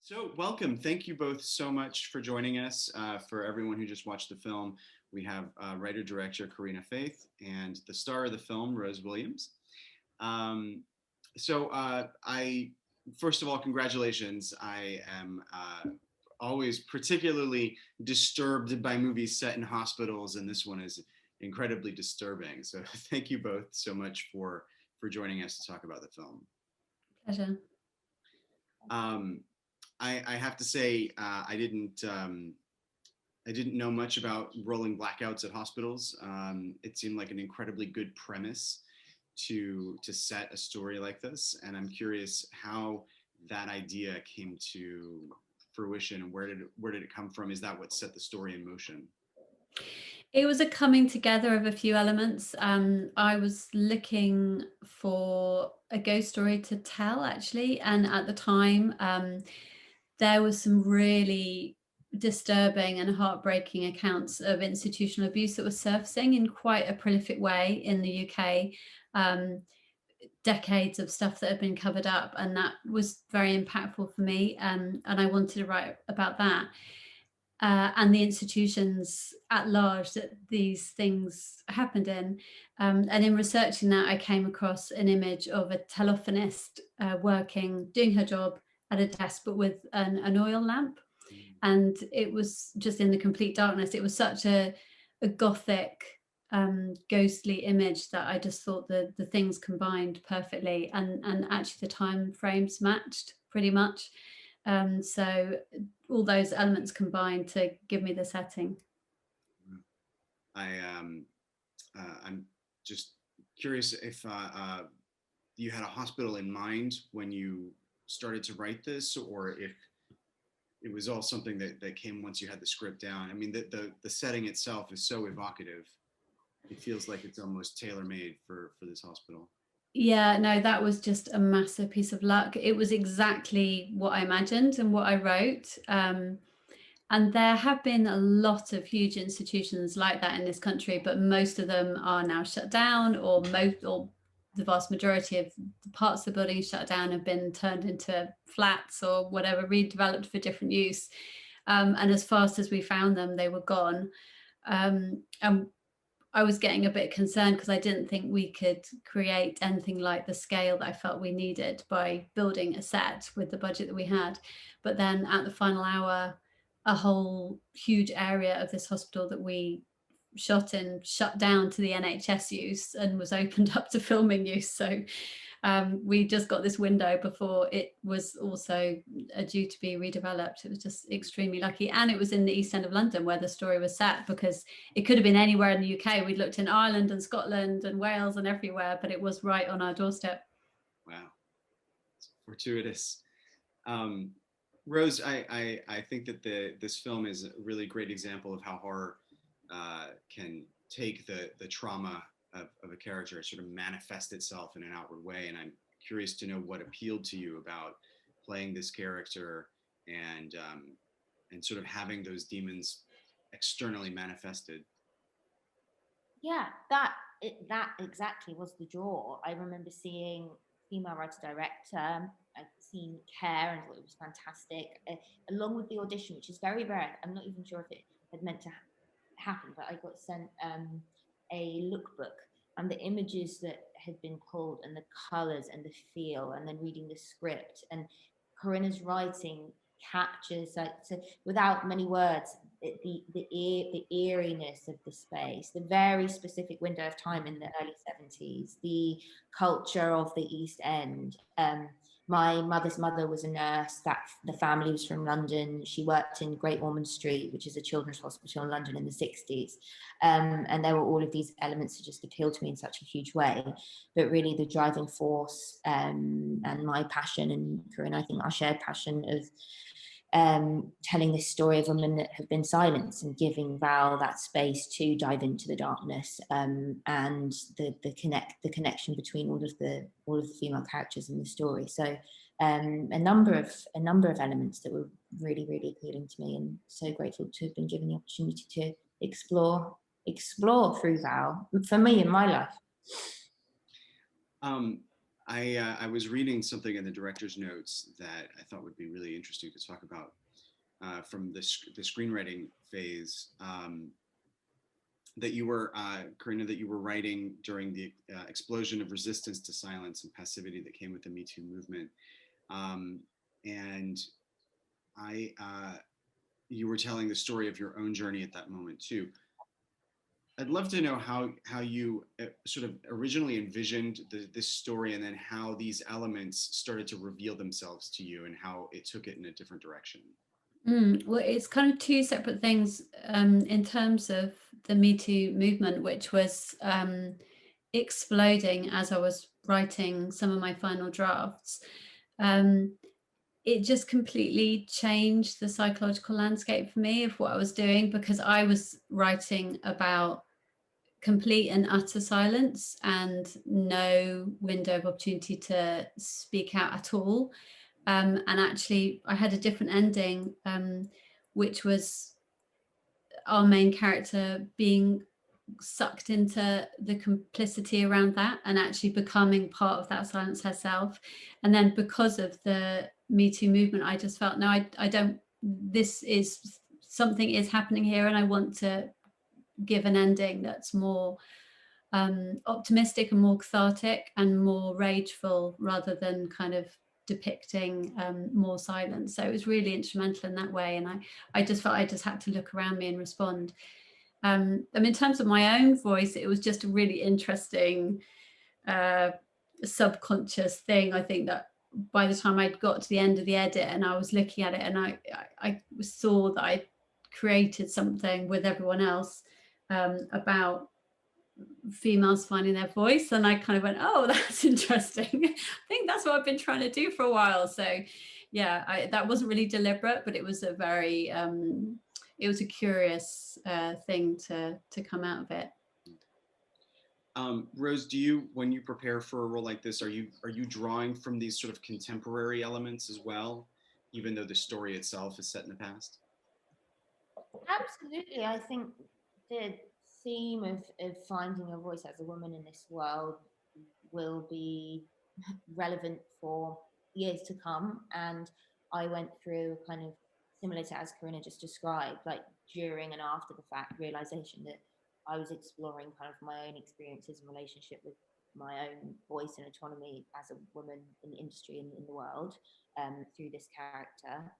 So welcome. Thank you both so much for joining us. For everyone who just watched the film, we have writer-director Corinna Faith and the star of the film, Rose Williams. Um, I first of all, congratulations. I am always particularly disturbed by movies set in hospitals, and this one is incredibly disturbing. So thank you both so much for joining us to talk about the film. Pleasure. Um, I have to say, I didn't know much about rolling blackouts at hospitals. It seemed like an incredibly good premise to set a story like this, and I'm curious how that idea came to fruition and where did it come from? Is that what set the story in motion? It was a coming together of a few elements. I was looking for a ghost story to tell, actually, and at the time, there was some really disturbing and heartbreaking accounts of institutional abuse that was surfacing in quite a prolific way in the UK. Decades of stuff that had been covered up, and that was very impactful for me. And I wanted to write about that. And the institutions at large that these things happened in. And in researching that, I came across an image of a telephonist doing her job at a desk, but with an oil lamp. And it was just in the complete darkness. It was such a gothic, ghostly image that I just thought the things combined perfectly. And actually the time frames matched pretty much. So all those elements combined to give me the setting. I I'm just curious if you had a hospital in mind when you started to write this, or if it was all something that came once you had the script down. I mean, the setting itself is so evocative. It feels like it's almost tailor-made for this hospital. Yeah, no, that was just a massive piece of luck. It was exactly what I imagined and what I wrote. And there have been a lot of huge institutions like that in this country, but most of them are now shut down, or the vast majority of the parts of the building shut down have been turned into flats or whatever, redeveloped for different use. And as fast as we found them, they were gone. And I was getting a bit concerned because I didn't think we could create anything like the scale that I felt we needed by building a set with the budget that we had. But then at the final hour, a whole huge area of this hospital that we shot in shut down to the NHS use and was opened up to filming use. So we just got this window before it was also due to be redeveloped. It was just extremely lucky. And it was in the East End of London where the story was set, because it could have been anywhere in the UK. We'd looked in Ireland and Scotland and Wales and everywhere, but it was right on our doorstep. Wow, it's fortuitous. Um, Rose, I think that this film is a really great example of how horror can take the trauma of a character and sort of manifest itself in an outward way. And I'm curious to know what appealed to you about playing this character and sort of having those demons externally manifested. Yeah, that exactly was the draw. I remember seeing female writer director. I'd seen Care and thought it was fantastic, along with the audition, which is very rare. I'm not even sure if it had meant to happen, but I got sent a lookbook and the images that had been pulled and the colors and the feel, and then reading the script, and Corinna's writing captures, like, so without many words, the eeriness of the space, the very specific window of time in the early 70s, the culture of the East End. My mother's mother was a nurse. That the family was from London. She worked in Great Ormond Street, which is a children's hospital in London in the 60s. And there were all of these elements that just appealed to me in such a huge way. But really the driving force, and my passion, and Corinne, I think our shared passion of telling this story of women that have been silenced and giving Val that space to dive into the darkness, and the connection between all of the female characters in the story. So a number of elements that were really, really appealing to me, and so grateful to have been given the opportunity to explore through Val for me in my life. I was reading something in the director's notes that I thought would be really interesting to talk about from the screenwriting phase. That you were, Corinna, that you were writing during the explosion of resistance to silence and passivity that came with the Me Too movement. And you were telling the story of your own journey at that moment too. I'd love to know how you sort of originally envisioned this story, and then how these elements started to reveal themselves to you, and how it took it in a different direction. Well, it's kind of two separate things in terms of the Me Too movement, which was exploding as I was writing some of my final drafts. It just completely changed the psychological landscape for me of what I was doing, because I was writing about complete and utter silence and no window of opportunity to speak out at all. And actually, I had a different ending, which was our main character being sucked into the complicity around that and actually becoming part of that silence herself. And then because of the Me Too movement, I just felt, no, I don't, this is, something is happening here, and I want to give an ending that's more optimistic and more cathartic and more rageful, rather than kind of depicting more silence. So it was really instrumental in that way, and I just felt I just had to look around me and respond. I mean, in terms of my own voice, it was just a really interesting subconscious thing. I think that by the time I'd got to the end of the edit and I was looking at it, and I saw that I created something with everyone else about females finding their voice, and I kind of went, oh, that's interesting. I think that's what I've been trying to do for a while. So yeah, that wasn't really deliberate, but it was a very it was a curious thing to come out of it. Rose, do you, when you prepare for a role like this, are you drawing from these sort of contemporary elements as well, even though the story itself is set in the past? Absolutely. I think the theme of finding a voice as a woman in this world will be relevant for years to come. And I went through kind of similar to as Corinna just described, like during and after the fact realization that I was exploring kind of my own experiences and relationship with my own voice and autonomy as a woman in the industry and in the world through this character.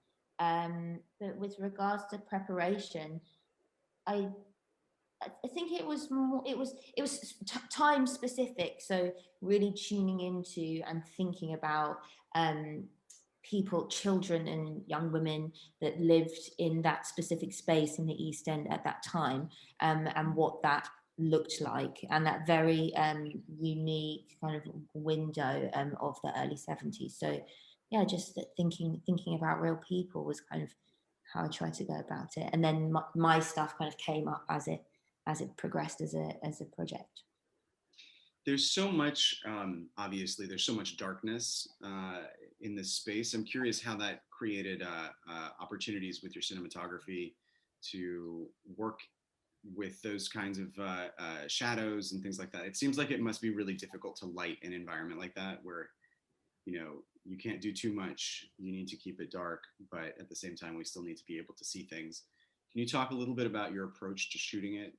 But with regards to preparation, I think it was more, it was time specific. So really tuning into and thinking about people, children and young women that lived in that specific space in the East End at that time, and what that looked like, and that very unique kind of window of the early 70s. So yeah, just thinking about real people was kind of how I tried to go about it. And then my stuff kind of came up as it progressed as a project. There's so much, obviously, there's so much darkness in this space. I'm curious how that created opportunities with your cinematography to work with those kinds of shadows and things like that. It seems like it must be really difficult to light an environment like that, where, you know, you can't do too much. You need to keep it dark, but at the same time, we still need to be able to see things. Can you talk a little bit about your approach to shooting it?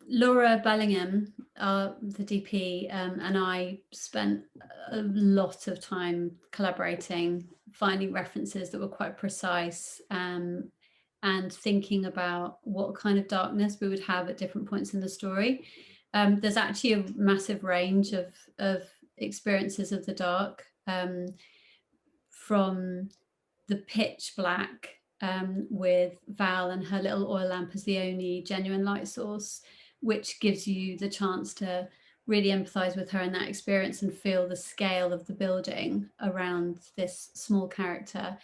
Laura Bellingham, the DP, and I spent a lot of time collaborating, finding references that were quite precise, and thinking about what kind of darkness we would have at different points in the story. There's actually a massive range of experiences of the dark, from the pitch black, with Val and her little oil lamp as the only genuine light source, which gives you the chance to really empathize with her in that experience and feel the scale of the building around this small character.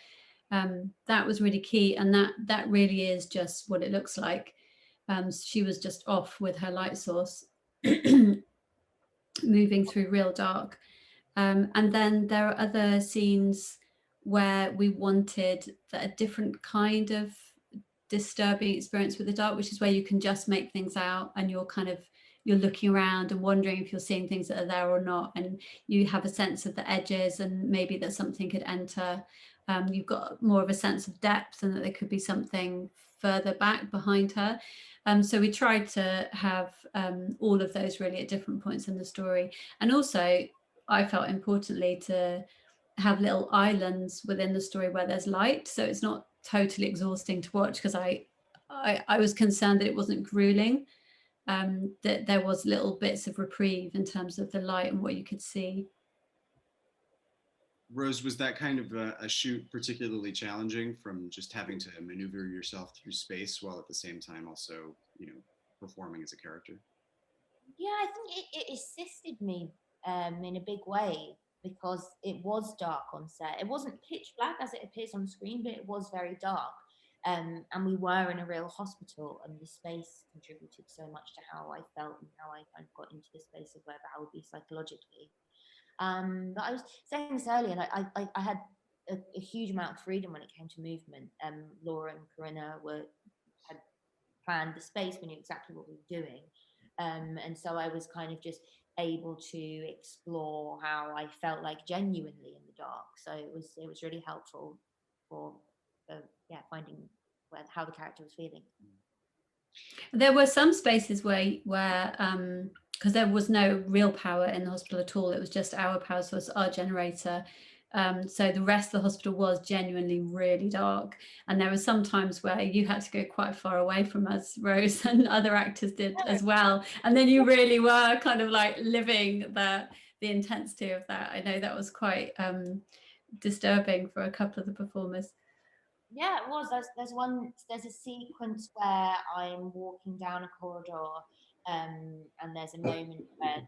That was really key, and that really is just what it looks like. She was just off with her light source, moving through real dark. And then there are other scenes where we wanted a different kind of disturbing experience with the dark, which is where you can just make things out and you're kind of you're looking around and wondering if you're seeing things that are there or not, and you have a sense of the edges and maybe that something could enter. You've got more of a sense of depth and that there could be something further back behind her. So we tried to have all of those really at different points in the story. And also, I felt importantly to have little islands within the story where there's light, so it's not totally exhausting to watch, because I was concerned that it wasn't grueling, that there was little bits of reprieve in terms of the light and what you could see. Rose, was that kind of a shoot particularly challenging, from just having to maneuver yourself through space while at the same time also, performing as a character? Yeah, I think it assisted me in a big way, because it was dark on set. It wasn't pitch black as it appears on screen, but it was very dark. And we were in a real hospital, and the space contributed so much to how I felt and how I kind of got into the space of where I would be psychologically. But I was saying this earlier, and I had a huge amount of freedom when it came to movement. Laura and Corinna had planned the space. We knew exactly what we were doing. And so I was kind of just able to explore how I felt like genuinely in the dark. So it was really helpful for finding how the character was feeling. There were some spaces where because there was no real power in the hospital at all, it was just our power source, our generator. So the rest of the hospital was genuinely really dark, and there were some times where you had to go quite far away from us, Rose, and other actors did as well, and then you really were kind of like living the intensity of that. I know that was quite disturbing for a couple of the performers. Yeah, it was. There's a sequence where I'm walking down a corridor, and there's a moment where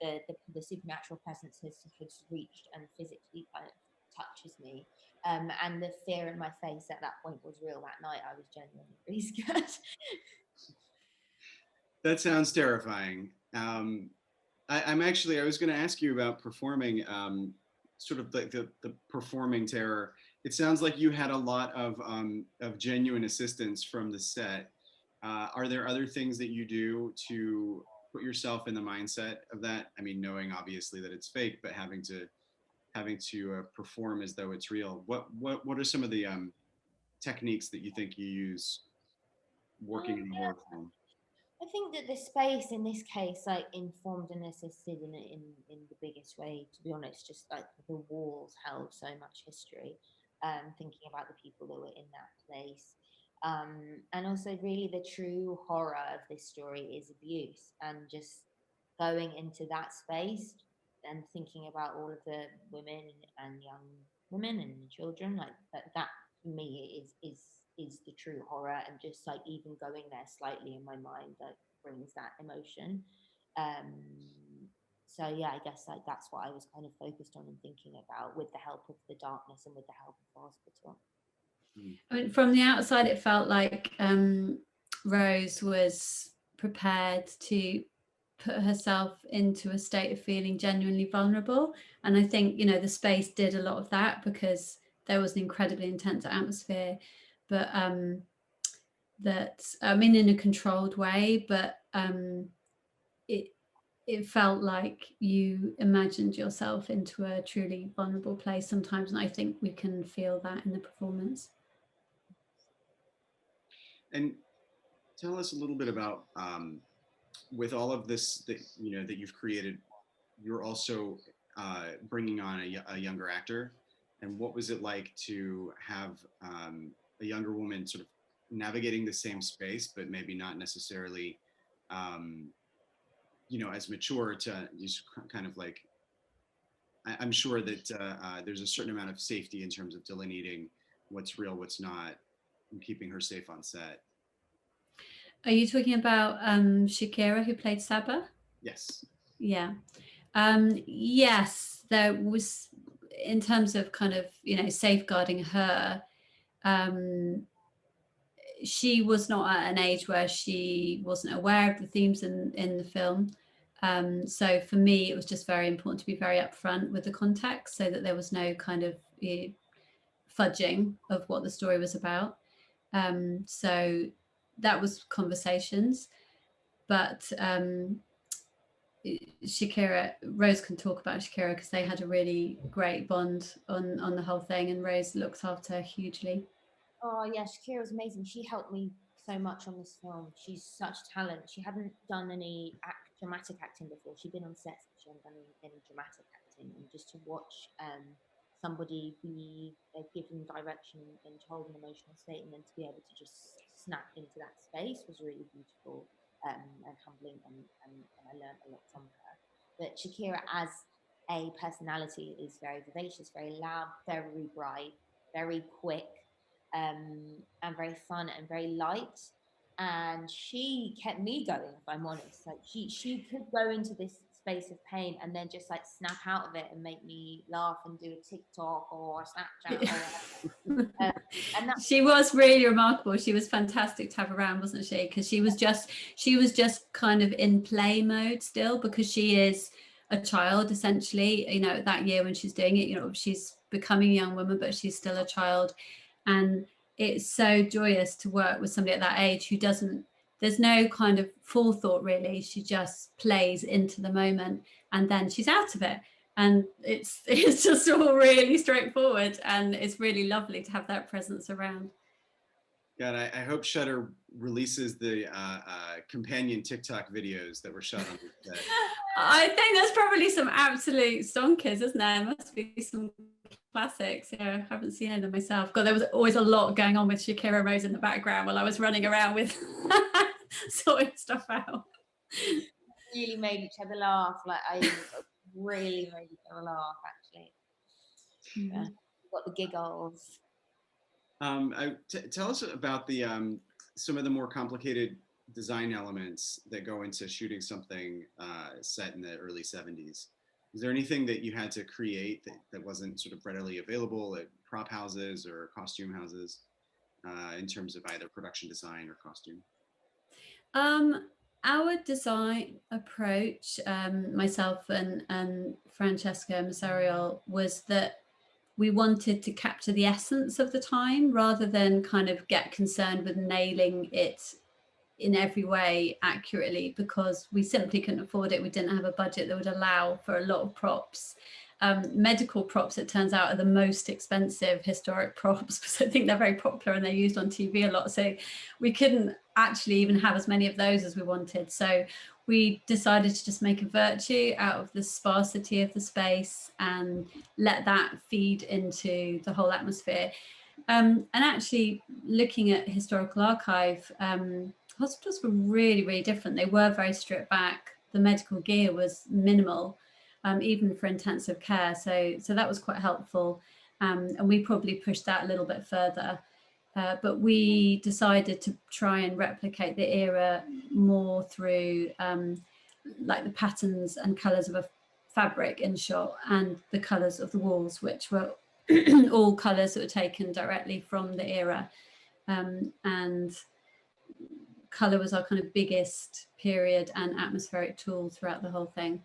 the supernatural presence has reached and physically kind of touches me. And the fear in my face at that point was real that night. I was genuinely really scared. That sounds terrifying. I was going to ask you about performing, sort of like the performing terror. It sounds like you had a lot of genuine assistance from the set. Are there other things that you do to put yourself in the mindset of that? I mean, knowing obviously that it's fake, but having to perform as though it's real. What are some of the techniques that you think you use working in a horror film? I think that the space in this case, like, informed and assisted in the biggest way. To be honest, just like the walls held so much history. Thinking about the people that were in that place, and also really the true horror of this story is abuse, and just going into that space and thinking about all of the women and young women and children, like that for me is the true horror. And just like even going there slightly in my mind, like, brings that emotion. So yeah, I guess like that's what I was kind of focused on and thinking about, with the help of the darkness and with the help of the hospital. I mean, from the outside, it felt like Rose was prepared to put herself into a state of feeling genuinely vulnerable. And I think, the space did a lot of that, because there was an incredibly intense atmosphere, but that, I mean, in a controlled way, but it felt like you imagined yourself into a truly vulnerable place sometimes. And I think we can feel that in the performance. And tell us a little bit about, with all of this that you've created, you're also bringing on a younger actor. And what was it like to have a younger woman sort of navigating the same space, but maybe not necessarily, as mature, to just kind of like, I'm sure that there's a certain amount of safety in terms of delineating what's real, what's not, and keeping her safe on set. Are you talking about Shakira, who played Saba? Yes. Yeah. Yes, there was, in terms of kind of, safeguarding her, she was not at an age where she wasn't aware of the themes in the film. So for me, it was just very important to be very upfront with the context, so that there was no kind of fudging of what the story was about. So that was conversations. But Shakira, Rose can talk about Shakira because they had a really great bond on the whole thing, and Rose looked after her hugely. Oh yeah, Shakira was amazing. She helped me so much on this film. She's such talent. She hadn't done any dramatic acting before. She'd been on sets, but she hadn't done any dramatic acting. And just to watch somebody be given direction and told an emotional statement, to be able to just snap into that space was really beautiful and humbling. And I learned a lot from her. But Shakira as a personality is very vivacious, very loud, very bright, very quick. And very fun and very light, and she kept me going, if I'm honest. Like she could go into this space of pain and then just like snap out of it and make me laugh and do a TikTok or a Snapchat or and she was really remarkable. She was fantastic to have around, wasn't she? Because she was just kind of in play mode still, because she is a child essentially, you know, that year when she's doing it, you know, she's becoming a young woman, but she's still a child. And it's so joyous to work with somebody at that age who doesn't, there's no kind of forethought really. She just plays into the moment and then she's out of it. And it's just all really straightforward, and it's really lovely to have that presence around. God, I hope Shudder releases the companion TikTok videos that were shot on the set. I think there's probably some absolute stonkers, isn't there? There must be some classics. Yeah, I haven't seen any of them myself. God, there was always a lot going on with Shakira Rose in the background while I was running around with sorting stuff out. Really made each other laugh. Like I really made each other laugh, actually. Yeah, got the giggles. Tell us about the some of the more complicated design elements that go into shooting something set in the early 70s. Is there anything that you had to create that wasn't sort of readily available at prop houses or costume houses in terms of either production design or costume? Our design approach, myself and Francesca Masariol, was that we wanted to capture the essence of the time rather than kind of get concerned with nailing it in every way accurately, because we simply couldn't afford it. We didn't have a budget that would allow for a lot of props. Medical props, it turns out, are the most expensive historic props, because I think they're very popular and they're used on TV a lot. So we couldn't actually even have as many of those as we wanted. So we decided to just make a virtue out of the sparsity of the space and let that feed into the whole atmosphere. And actually looking at historical archive, hospitals were really, really different. They were very stripped back. The medical gear was minimal, even for intensive care. So that was quite helpful. And we probably pushed that a little bit further. But we decided to try and replicate the era more through like the patterns and colours of a fabric in shot and the colours of the walls, which were all colours that were taken directly from the era. And colour was our kind of biggest period and atmospheric tool throughout the whole thing.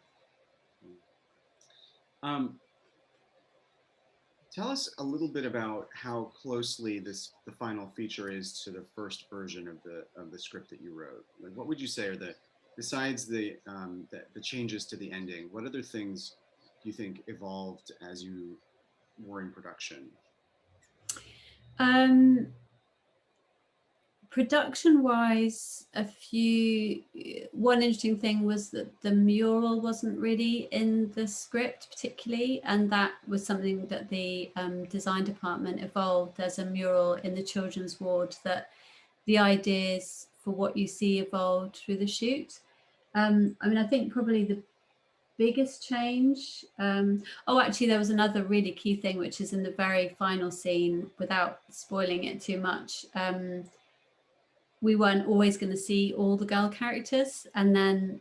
Tell us a little bit about how closely the final feature is to the first version of the script that you wrote. Like, what would you say are besides the changes to the ending, what other things do you think evolved as you were in production? Production-wise, one interesting thing was that the mural wasn't really in the script particularly, and that was something that the design department evolved. There's a mural in the children's ward that the ideas for what you see evolved through the shoot. I mean, I think probably the biggest change, actually there was another really key thing, which is in the very final scene, without spoiling it too much. We weren't always going to see all the girl characters, and then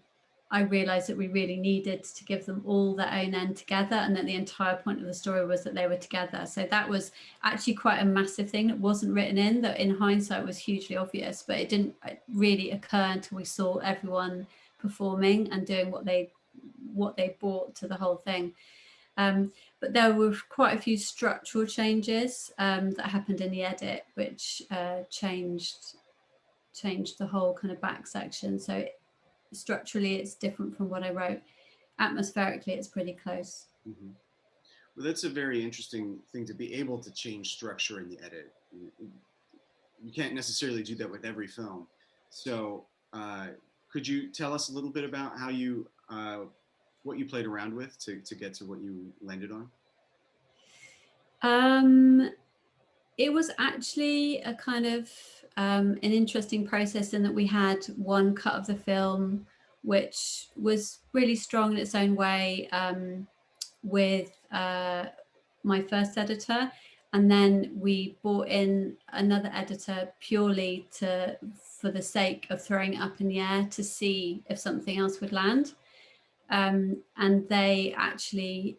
I realized that we really needed to give them all their own end together, and that the entire point of the story was that they were together. So that was actually quite a massive thing that wasn't written in, that in hindsight was hugely obvious, but it didn't really occur until we saw everyone performing and doing what they brought to the whole thing. But there were quite a few structural changes that happened in the edit, which changed the whole kind of back section. So structurally it's different from what I wrote. atmospherically it's pretty close. Mm-hmm. Well, that's a very interesting thing, to be able to change structure in the edit. You can't necessarily do that with every film. So could you tell us a little bit about how you, what you played around with to get to what you landed on? It was actually a kind of an interesting process in that we had one cut of the film which was really strong in its own way, with my first editor, and then we brought in another editor purely for the sake of throwing it up in the air to see if something else would land, and they actually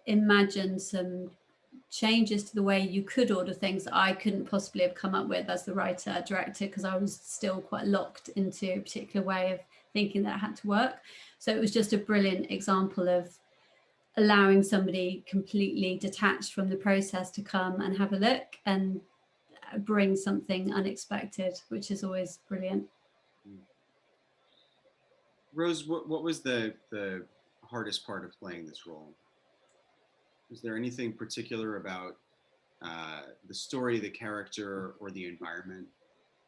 imagined some changes to the way you could order things that I couldn't possibly have come up with as the writer director, because I was still quite locked into a particular way of thinking that it had to work. So it was just a brilliant example of allowing somebody completely detached from the process to come and have a look and bring something unexpected, which is always brilliant. Rose, what was the hardest part of playing this role? Was there anything particular about the story, the character, or the environment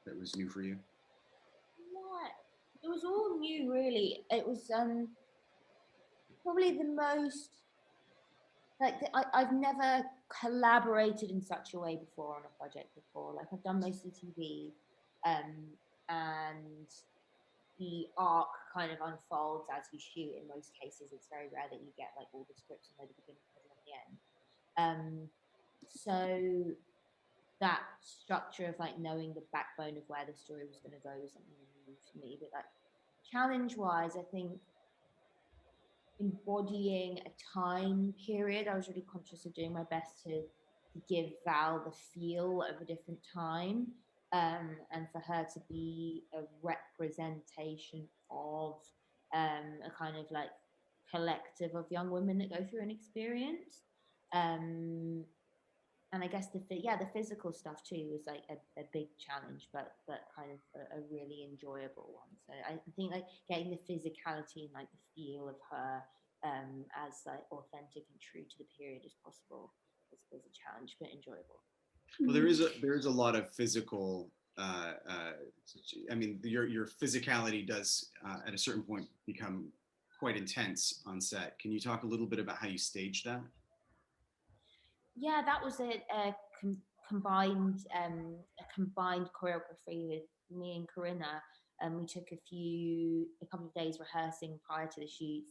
that was new for you? Yeah, it was all new, really. It was probably the most, like, I've never collaborated in such a way before on a project before. Like, I've done mostly TV, and the arc kind of unfolds as you shoot. In most cases, it's very rare that you get like all the scripts and the beginning, middle, and the end. So that structure of like knowing the backbone of where the story was going to go was something new for me. But like, challenge wise, I think embodying a time period, I was really conscious of doing my best to give Val the feel of a different time, and for her to be a representation of a kind of like collective of young women that go through an experience. And I guess the physical stuff too was like a big challenge, but kind of a really enjoyable one. So I think like getting the physicality and like the feel of her as like authentic and true to the period as possible was a challenge, but enjoyable. Well, there is a lot of physical. I mean, your physicality does at a certain point become quite intense on set. Can you talk a little bit about how you staged that? Yeah, that was a combined choreography with me and Corinna. We took a couple of days rehearsing prior to the shoot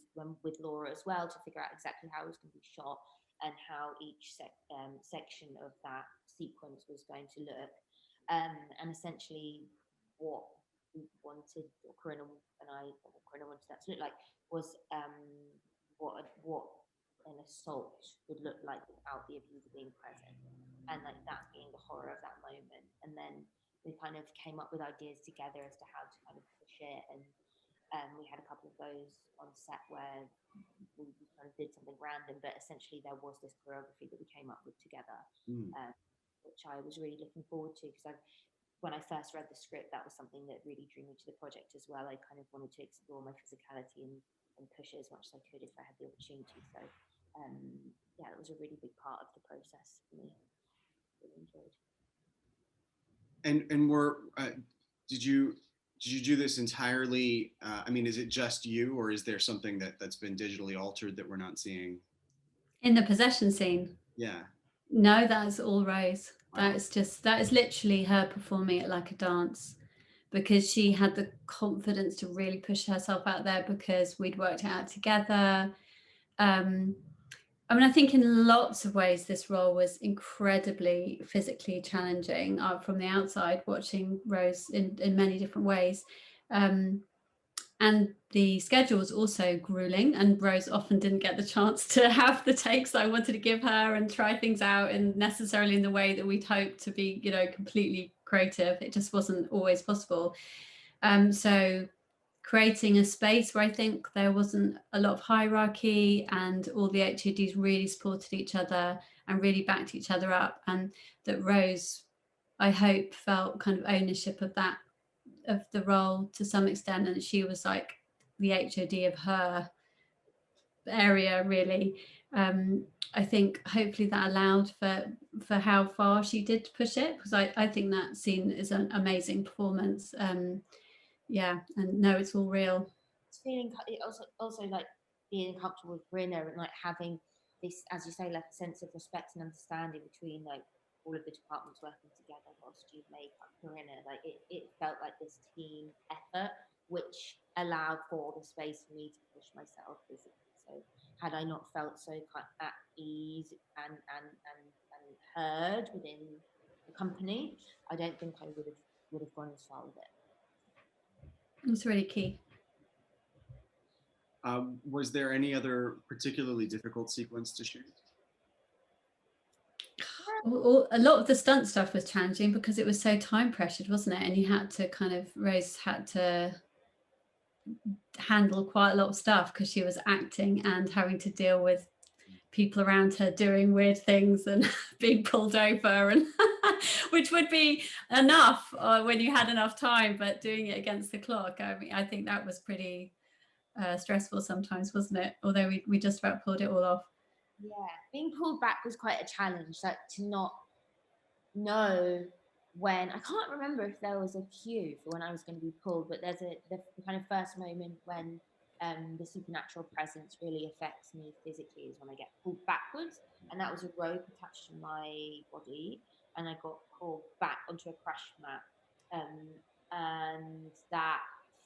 with Laura as well, to figure out exactly how it was going to be shot and how each section of that sequence was going to look. And essentially what we wanted, or Corinna wanted that to look like, was what an assault would look like without the abuser being present, and like that being the horror of that moment. And then we kind of came up with ideas together as to how to kind of push it, and we had a couple of those on set where we kind of did something random, but essentially there was this choreography that we came up with together, which I was really looking forward to, because when I first read the script, that was something that really drew me to the project as well. I kind of wanted to explore my physicality and push it as much as I could if I had the opportunity. So yeah, it was a really big part of the process for me. Really enjoyed. And did you do this entirely? I mean, is it just you, or is there something that's been digitally altered that we're not seeing? In the possession scene? Yeah. No, that's all Rose. Wow. That is literally her performing it like a dance, because she had the confidence to really push herself out there, because we'd worked it out together. I mean, I think in lots of ways this role was incredibly physically challenging from the outside, watching Rose in many different ways. And the schedule was also grueling, and Rose often didn't get the chance to have the takes that I wanted to give her and try things out, and necessarily in the way that we'd hoped to be, completely creative. It just wasn't always possible. So creating a space where I think there wasn't a lot of hierarchy, and all the HODs really supported each other and really backed each other up, and that Rose, I hope, felt kind of ownership of the role to some extent, and she was like the HOD of her area, really. I think hopefully that allowed for how far she did push it, because I think that scene is an amazing performance. Yeah, and no, it's all real. It's feeling it also like being comfortable with Corinna and like having this, as you say, like a sense of respect and understanding between like all of the departments working together, costume, makeup, Corinna. Like it felt like this team effort, which allowed for the space for me to push myself physically. So had I not felt so kind of at ease and heard within the company, I don't think I would have gone as far with it. It's really key. Was there any other particularly difficult sequence to shoot? A lot of the stunt stuff was challenging because it was so time pressured, wasn't it? And you had to Rose had to handle quite a lot of stuff because she was acting and having to deal with people around her doing weird things and being pulled over, and which would be enough when you had enough time, but doing it against the clock, I mean, I think that was pretty stressful sometimes, wasn't it? Although we just about pulled it all off. Yeah, being pulled back was quite a challenge, like to not know when. I can't remember if there was a cue for when I was going to be pulled, but there's the kind of first moment when the supernatural presence really affects me physically is when I get pulled backwards, and that was a rope attached to my body, and I got pulled back onto a crash mat, and that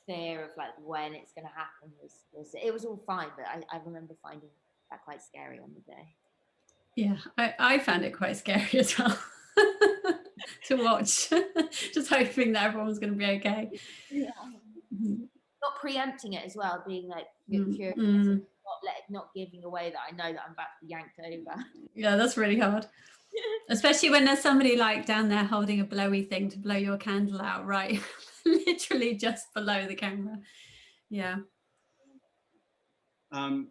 fear of like when it's going to happen was it was all fine, but I remember finding that quite scary on the day. Yeah, I found it quite scary as well to watch, just hoping that everyone was going to be okay. Yeah. Not preempting it as well, being like curious, not giving away that I know that I'm about to be yanked over. Yeah, that's really hard. Especially when there's somebody like down there holding a blowy thing to blow your candle out, right? Literally just below the camera. Yeah.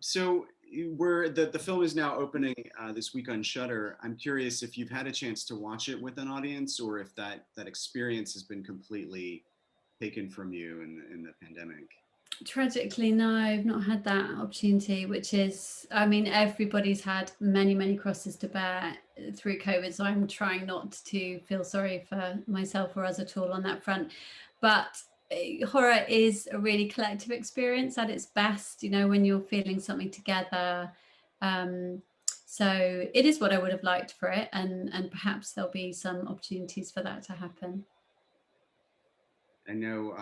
So the film is now opening this week on Shudder. I'm curious if you've had a chance to watch it with an audience, or if that experience has been completely taken from you in the pandemic. Tragically, no, I've not had that opportunity, which is, I mean, everybody's had many crosses to bear through COVID, so I'm trying not to feel sorry for myself or us at all on that front. But horror is a really collective experience at its best, you know, when you're feeling something together. So it is what I would have liked for it, and perhaps there'll be some opportunities for that to happen. I know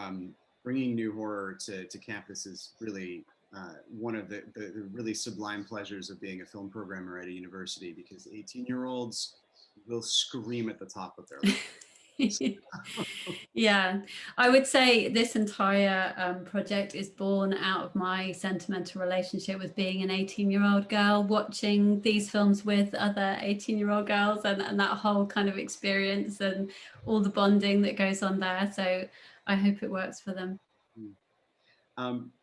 bringing new horror to campus is really one of the really sublime pleasures of being a film programmer at a university, because 18-year-olds will scream at the top of their lungs. Yeah, I would say this entire project is born out of my sentimental relationship with being an 18-year-old girl, watching these films with other 18-year-old girls, and that whole kind of experience and all the bonding that goes on there. So I hope it works for them.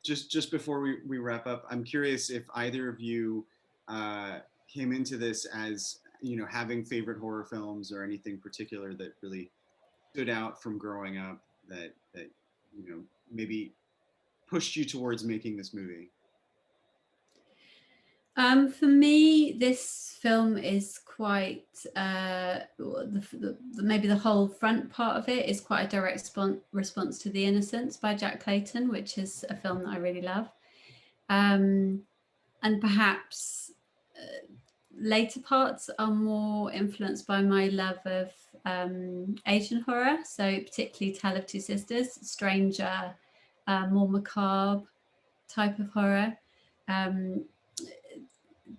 Just before we wrap up, I'm curious if either of you came into this as, you know, having favorite horror films, or anything particular that really stood out from growing up that you know maybe pushed you towards making this movie. For me, this film is quite maybe the whole front part of it is quite a direct response to The Innocents by Jack Clayton, which is a film that I really love, and perhaps later parts are more influenced by my love of Asian horror, so particularly Tale of Two Sisters, stranger, more macabre type of horror.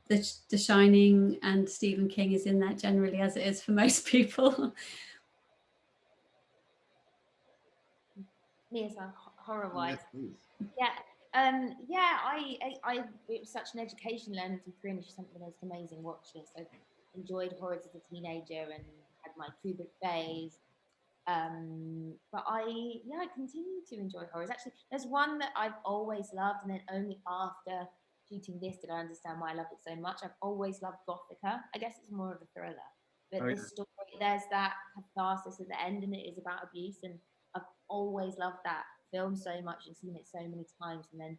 The Shining and Stephen King is in there generally, as it is for most people. Me as a horror-wise, I it was such an education learning through Corinna. She's some of the most amazing watchers. I enjoyed horrors as a teenager and had my Kubrick phase. But I continue to enjoy horrors. Actually, there's one that I've always loved, and then only after shooting this did I understand why I loved it so much. I've always loved Gothica. I guess it's more of a thriller, but the story, there's that catharsis at the end, and it is about abuse, and I've always loved that film so much and seen it so many times. And then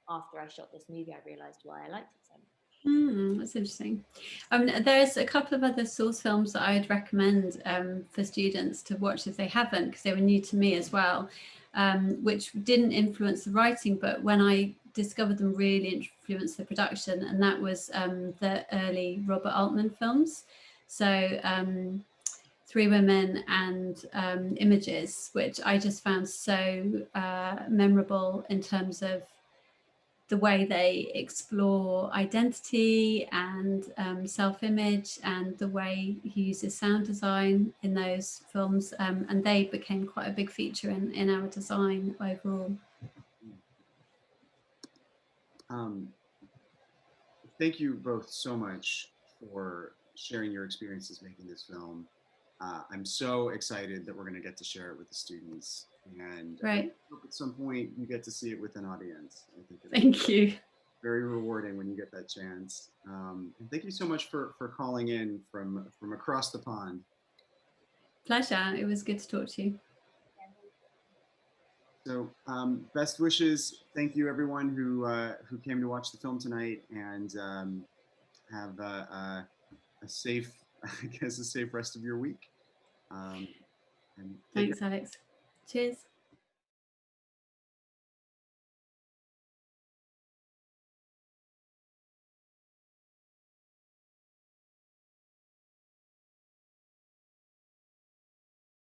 after I shot this movie, I realized why I liked it so much. That's interesting. There's a couple of other source films that I'd recommend for students to watch if they haven't, because they were new to me as well, which didn't influence the writing, but when I discovered them really influenced the production, and that was the early Robert Altman films. So Three Women and Images, which I just found so memorable in terms of the way they explore identity and self-image, and the way he uses sound design in those films, and they became quite a big feature in our design overall. Thank you both so much for sharing your experiences making this film. I'm so excited that we're going to get to share it with the students, and Right. I hope at some point you get to see it with an audience. I think Thank you. Very rewarding when you get that chance. And thank you so much for calling in from across the pond. Pleasure. It was good to talk to you. So best wishes. Thank you everyone who came to watch the film tonight, and have a safe, I guess, a safe rest of your week. And thanks, Alex. Cheers.